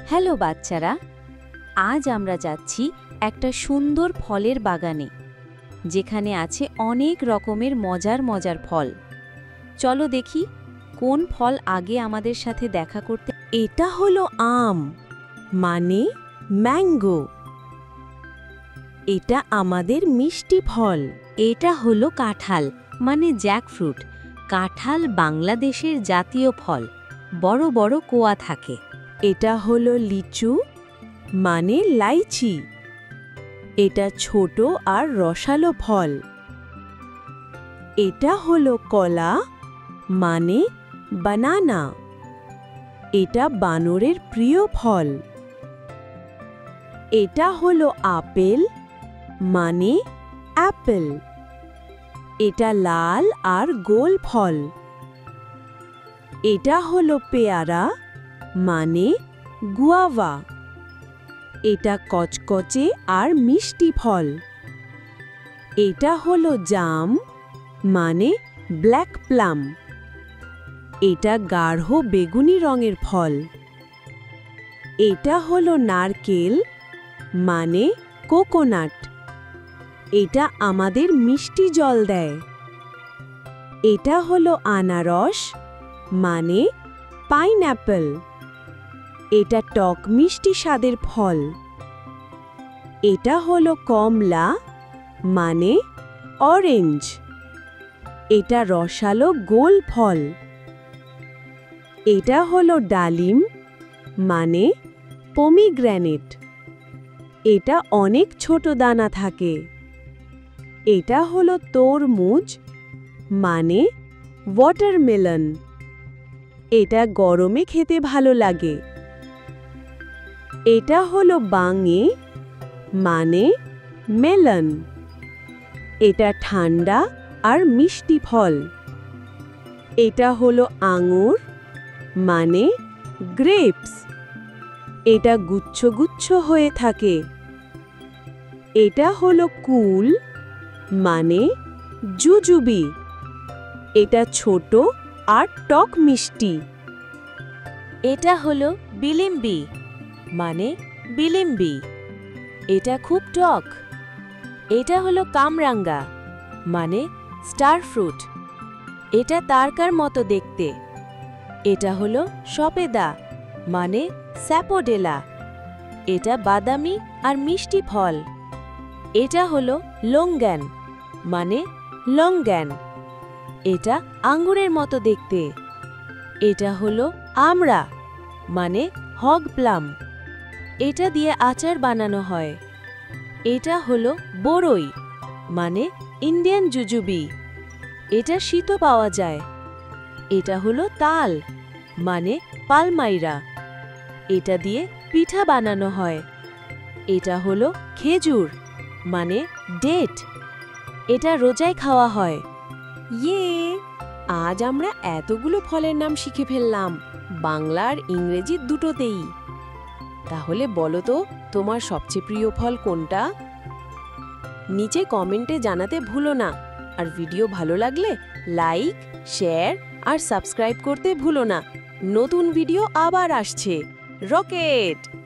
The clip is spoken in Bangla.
হ্যালো বাচ্চারা, আজ আমরা যাচ্ছি একটা সুন্দর ফলের বাগানে, যেখানে আছে অনেক রকমের মজার মজার ফল। চলো দেখি কোন ফল আগে আমাদের সাথে দেখা করতে। এটা হলো আম, মানে ম্যাঙ্গো। এটা আমাদের মিষ্টি ফল। এটা হলো কাঁঠাল, মানে জ্যাকফ্রুট। কাঁঠাল বাংলাদেশের জাতীয় ফল, বড় বড় কোয়া থাকে। এটা হলো লিচু, মানে লাইচি। এটা ছোট আর রসালো ফল। এটা হলো কলা, মানে বানানা। এটা বানরের প্রিয় ফল। এটা হলো আপেল, মানে অ্যাপেল। এটা লাল আর গোল ফল। এটা হলো পেয়ারা, মানে গুয়াভা। এটা কচকচে আর মিষ্টি ফল। এটা হলো জাম, মানে ব্ল্যাক প্লাম। এটা গাঢ় বেগুনি রঙের ফল। এটা হলো নারকেল, মানে কোকোনাট। এটা আমাদের মিষ্টি জল দেয়। এটা হলো আনারস, মানে পাইনঅ্যাপল। এটা টক মিষ্টি স্বাদের ফল। এটা হলো কমলা, মানে অরেঞ্জ। এটা রসালো গোল ফল। এটা হলো ডালিম, মানে পমিগ্রেনেট। এটা অনেক ছোট দানা থাকে। এটা হলো তরমুজ, মানে ওয়াটারমেলন। এটা গরমে খেতে ভালো লাগে। এটা হলো বাঙে, মানে মেলন। এটা ঠান্ডা আর মিষ্টি ফল। এটা হলো আঙুর, মানে গ্রেপস। এটা গুচ্ছ গুচ্ছ হয়ে থাকে। এটা হলো কুল, মানে জুজুবি। এটা ছোট আর টক মিষ্টি। এটা হলো বিলিম্বি, মানে বিলিম্বি। এটা খুব টক। এটা হলো কামরাঙ্গা, মানে স্টার ফ্রুট। এটা তারকার মতো দেখতে। এটা হলো সপেদা, মানে স্যাপোডেলা। এটা বাদামি আর মিষ্টি ফল। এটা হলো লঙ্গান, মানে লঙ্গান। এটা আঙ্গুরের মতো দেখতে। এটা হলো আমড়া, মানে হগ প্লাম। এটা দিয়ে আচার বানানো হয়। এটা হলো বড়ই, মানে ইন্ডিয়ান জুজুবি। এটা শীতও পাওয়া যায়। এটা হলো তাল, মানে পালমাইরা। এটা দিয়ে পিঠা বানানো হয়। এটা হলো খেজুর, মানে ডেট। এটা রোজায় খাওয়া হয়। ইয়ে, আজ আমরা এতগুলো ফলের নাম শিখে ফেললাম, বাংলা আর ইংরেজি দুটোতেই। তাহলে বলো তো, তোমার সবচেয়ে প্রিয় ফল কোনটা? নিচে কমেন্টে জানাতে ভুলো না। আর ভিডিও ভালো লাগলে লাইক, শেয়ার আর সাবস্ক্রাইব করতে ভুলো না। নতুন ভিডিও আবার আসছে। রকেট!